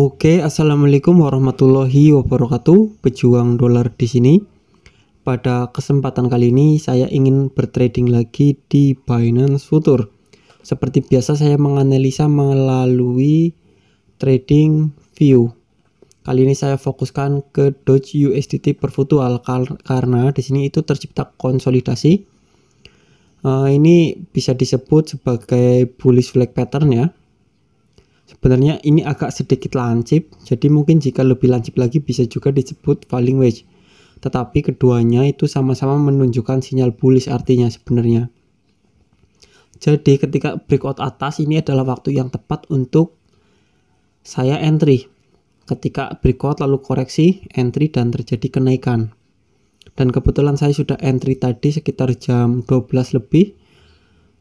Oke, assalamualaikum warahmatullahi wabarakatuh. Pejuang dolar di sini. Pada kesempatan kali ini saya ingin bertrading lagi di Binance Future. Seperti biasa saya menganalisa melalui trading view. Kali ini saya fokuskan ke Doge USDT per virtual karena di sini itu tercipta konsolidasi. Ini bisa disebut sebagai bullish flag pattern ya. Sebenarnya ini agak sedikit lancip, jadi mungkin jika lebih lancip lagi bisa juga disebut falling wedge. Tetapi keduanya itu sama-sama menunjukkan sinyal bullish artinya sebenarnya. Jadi ketika breakout atas ini adalah waktu yang tepat untuk saya entry. Ketika breakout lalu koreksi, entry dan terjadi kenaikan. Dan kebetulan saya sudah entry tadi sekitar jam 12 lebih.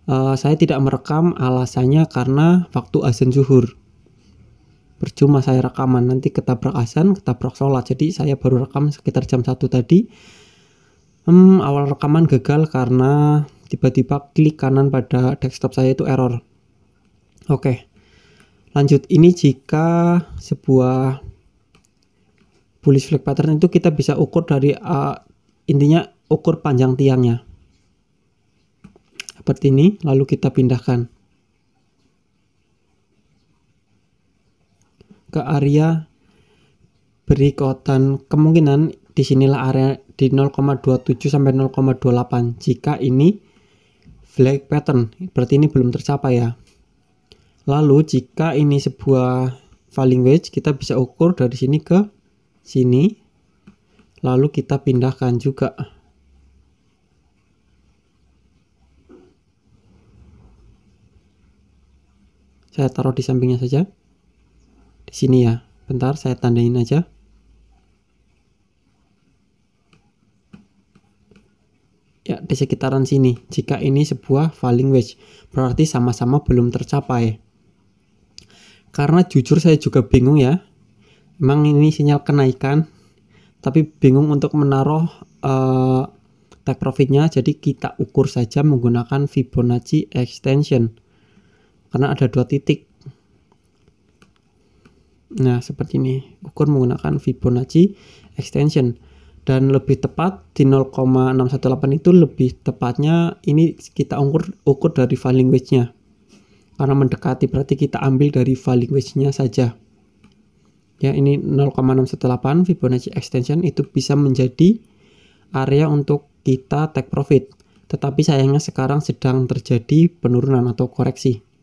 Saya tidak merekam, alasannya karena waktu azan zuhur. Percuma saya rekaman, nanti ketabrak azan, ketabrak sholat. Jadi saya baru rekam sekitar jam 1 tadi. Awal rekaman gagal karena tiba-tiba klik kanan pada desktop saya itu error. Oke, lanjut. Ini jika sebuah bullish flag pattern itu kita bisa ukur dari intinya ukur panjang tiangnya. Seperti ini, lalu kita pindahkan ke area breakout dan kemungkinan disinilah area di 0,27 sampai 0,28. Jika ini flag pattern, berarti ini belum tercapai ya. Lalu jika ini sebuah falling wedge, kita bisa ukur dari sini ke sini, lalu kita pindahkan juga. Saya taruh di sampingnya saja. Di sini ya. Bentar, saya tandain aja. Ya, di sekitaran sini. Jika ini sebuah falling wedge, berarti sama-sama belum tercapai. Karena jujur saya juga bingung ya. Emang ini sinyal kenaikan, tapi bingung untuk menaruh take profitnya. Jadi kita ukur saja menggunakan Fibonacci extension. Karena ada 2 titik. Nah, seperti ini. Ukur menggunakan Fibonacci extension. Dan lebih tepat di 0,618 itu lebih tepatnya ini kita ukur dari falling wedge-nya. Karena mendekati berarti kita ambil dari falling wedge-nya saja. Ya, ini 0,618 Fibonacci extension itu bisa menjadi area untuk kita take profit. Tetapi sayangnya sekarang sedang terjadi penurunan atau koreksi.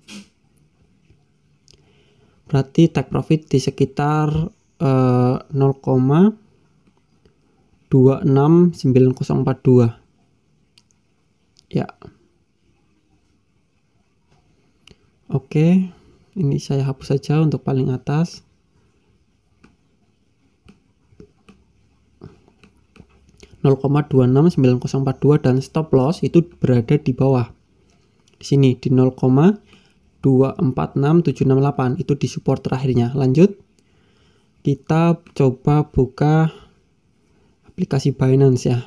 Berarti take profit di sekitar 0,269042 ya. Oke, ini saya hapus saja untuk paling atas. (0,269042) dan stop loss itu berada di bawah. Di sini di 0,246768 itu di support terakhirnya. Lanjut, kita coba buka aplikasi Binance ya.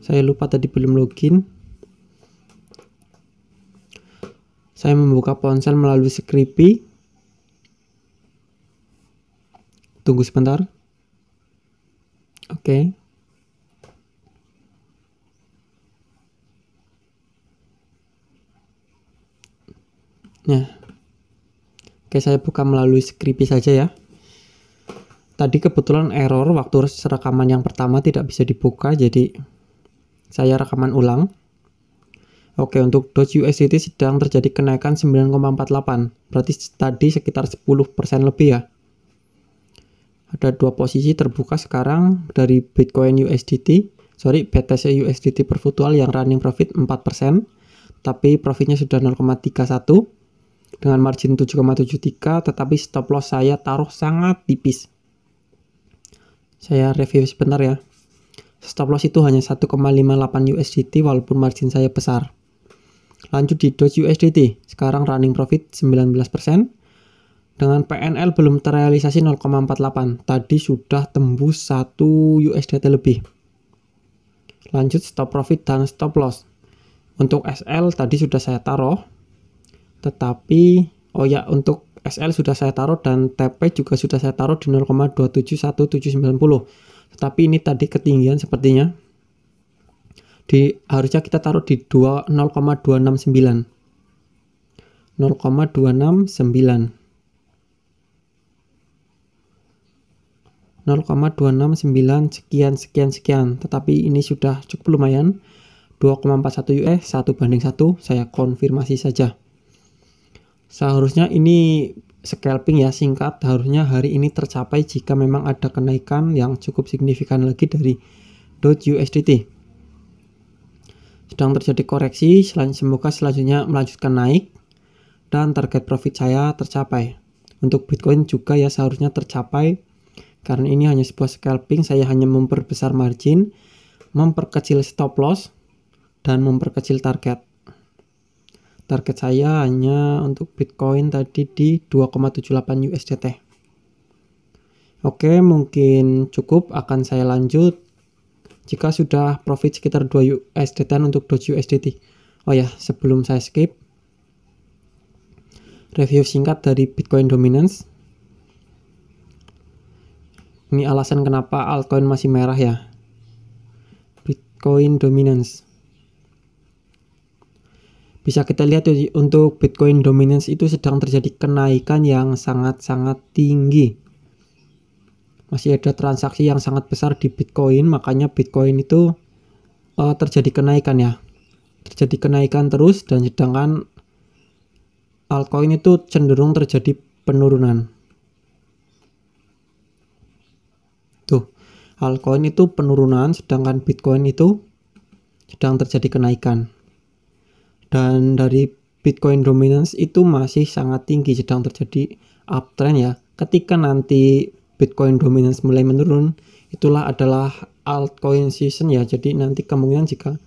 Saya lupa tadi belum login. Saya membuka ponsel melalui Skrippy. Tunggu sebentar. Oke. Nah, oke, saya buka melalui Skrippy saja ya. Tadi kebetulan error waktu rekaman yang pertama tidak bisa dibuka, jadi saya rekaman ulang. Oke, untuk Doge USDT sedang terjadi kenaikan 9,48, berarti tadi sekitar 10% lebih ya. Ada 2 posisi terbuka sekarang dari Bitcoin USDT, BTC USDT per virtual yang running profit 4%, tapi profitnya sudah 0,31. Dengan margin 7,73, tetapi stop loss saya taruh sangat tipis. Saya review sebentar ya. Stop loss itu hanya 1,58 USDT walaupun margin saya besar. Lanjut di Doge USDT, sekarang running profit 19%. Dengan PNL belum terrealisasi 0,48. Tadi sudah tembus 1 USDT lebih. Lanjut stop profit dan stop loss. Untuk SL tadi sudah saya taruh, tetapi untuk SL sudah saya taruh dan TP juga sudah saya taruh di 0,271790. Tetapi ini tadi ketinggian sepertinya. Harusnya kita taruh di 0,269. 0,269 sekian, tetapi ini sudah cukup lumayan. 2,41 US 1:1, saya konfirmasi saja. Seharusnya ini scalping ya, singkat. Harusnya hari ini tercapai jika memang ada kenaikan yang cukup signifikan lagi dari Doge USDT. Sedang terjadi koreksi, semoga selanjutnya melanjutkan naik dan target profit saya tercapai. Untuk Bitcoin juga ya seharusnya tercapai, karena ini hanya sebuah scalping. Saya hanya memperbesar margin, memperkecil stop loss, dan memperkecil target. Target saya hanya untuk Bitcoin tadi di 2,78 USDT. Oke, mungkin cukup, akan saya lanjut jika sudah profit sekitar 2 USDT untuk Doge USDT. Oh ya, sebelum saya skip, review singkat dari Bitcoin Dominance. Ini alasan kenapa altcoin masih merah ya. Bitcoin Dominance. Bisa kita lihat untuk Bitcoin Dominance itu sedang terjadi kenaikan yang sangat-sangat tinggi. Masih ada transaksi yang sangat besar di Bitcoin, makanya Bitcoin itu terjadi kenaikan ya. Terjadi kenaikan terus, dan sedangkan altcoin itu cenderung terjadi penurunan. Tuh, altcoin itu penurunan, sedangkan Bitcoin itu sedang terjadi kenaikan. Dan dari Bitcoin Dominance itu masih sangat tinggi, sedang terjadi uptrend ya. Ketika nanti Bitcoin Dominance mulai menurun, itulah adalah altcoin season ya. Jadi nanti kemungkinan jika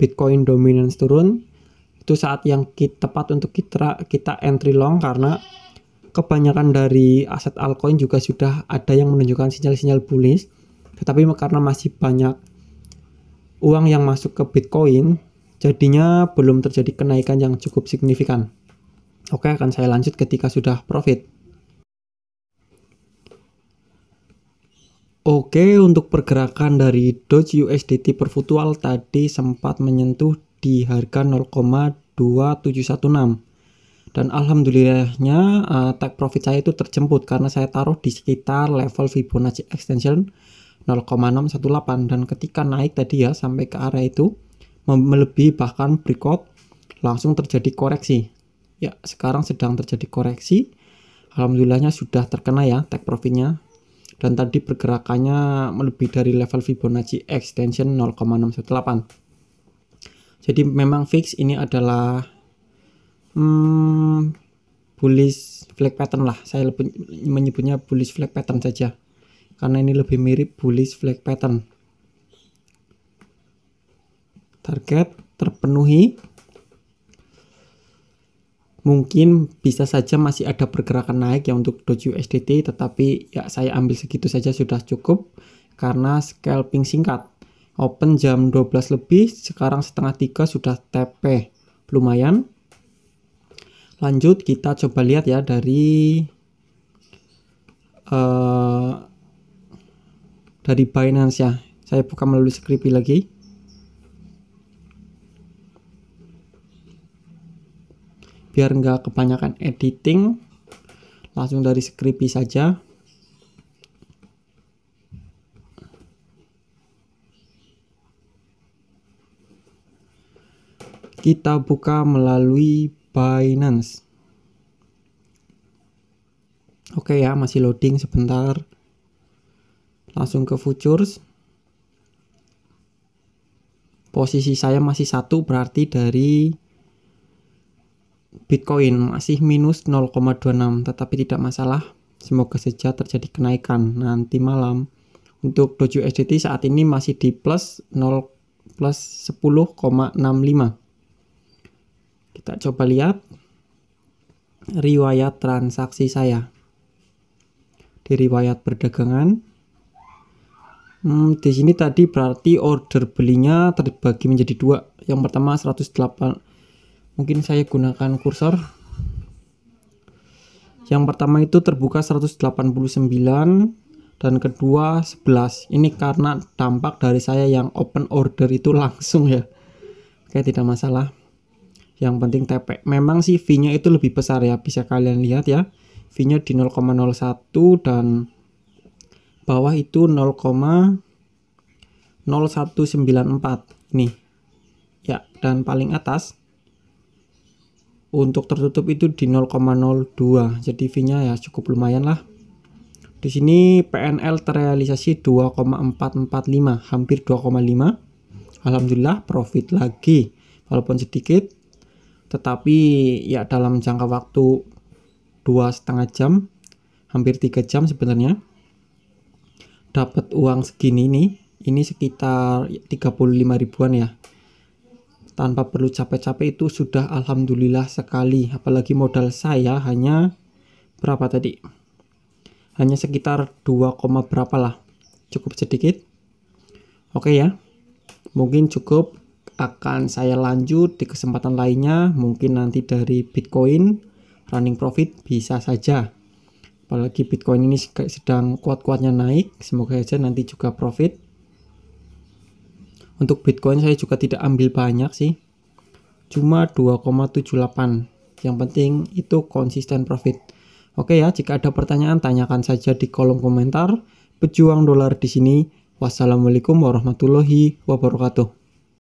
Bitcoin Dominance turun, itu saat yang tepat untuk kita entry long, karena kebanyakan dari aset altcoin juga sudah ada yang menunjukkan sinyal-sinyal bullish. Tetapi karena masih banyak uang yang masuk ke Bitcoin, jadinya belum terjadi kenaikan yang cukup signifikan. Oke, akan saya lanjut ketika sudah profit. Oke, untuk pergerakan dari Doge USDT per virtual tadi sempat menyentuh di harga 0,2716. Dan alhamdulillahnya take profit saya itu terjemput karena saya taruh di sekitar level Fibonacci extension 0,618, dan ketika naik tadi ya sampai ke area itu melebihi bahkan breakout, langsung terjadi koreksi. Ya, sekarang sedang terjadi koreksi. Alhamdulillahnya sudah terkena ya take profitnya, dan tadi pergerakannya melebihi dari level Fibonacci extension 0,618. Jadi memang fix ini adalah bullish flag pattern lah. Saya lebih menyebutnya bullish flag pattern saja, karena ini lebih mirip bullish flag pattern. Target terpenuhi. Mungkin bisa saja masih ada pergerakan naik ya untuk Doge USDT, tetapi ya saya ambil segitu saja sudah cukup karena scalping singkat. Open jam 12 lebih, sekarang setengah 3 sudah TP. Lumayan. Lanjut kita coba lihat ya dari Binance ya. Saya buka melalui Skripi lagi. Biar nggak kebanyakan editing, langsung dari Skripi saja. Kita buka melalui Binance. Oke ya, masih loading sebentar. Langsung ke futures. Posisi saya masih 1, berarti dari Bitcoin masih minus 0,26, tetapi tidak masalah. Semoga saja terjadi kenaikan nanti malam. Untuk Doge USDT saat ini masih di plus 10,65. Kita coba lihat riwayat transaksi saya. Di riwayat perdagangan, Di sini tadi berarti order belinya terbagi menjadi dua. Yang pertama 108, mungkin saya gunakan kursor. Yang pertama itu terbuka 189 dan kedua 11. Ini karena dampak dari saya yang open order itu langsung ya. Oke, tidak masalah. Yang penting TP. Memang sih fee-nya itu lebih besar ya, bisa kalian lihat ya. Fee-nya di 0,01 dan bawah itu 0,0194 nih. Ya, dan paling atas untuk tertutup itu di 0,02. Jadi fee-nya ya cukup lumayan lah. Di sini PNL terrealisasi 2,445, hampir 2,5. Alhamdulillah profit lagi, walaupun sedikit, tetapi ya dalam jangka waktu 2,5 jam, hampir 3 jam sebenarnya, dapat uang segini nih. Ini sekitar 35 ribuan ya. Tanpa perlu capek-capek itu sudah alhamdulillah sekali. Apalagi modal saya hanya berapa tadi? Hanya sekitar 2, berapa lah. Cukup sedikit. Oke ya. Mungkin cukup. Akan saya lanjut di kesempatan lainnya. Mungkin nanti dari Bitcoin running profit bisa saja. Apalagi Bitcoin ini sedang kuat-kuatnya naik. Semoga saja nanti juga profit. Untuk Bitcoin saya juga tidak ambil banyak sih, cuma 2,78. Yang penting itu konsisten profit. Oke ya, jika ada pertanyaan tanyakan saja di kolom komentar. Pejuang dolar di sini. Wassalamualaikum warahmatullahi wabarakatuh.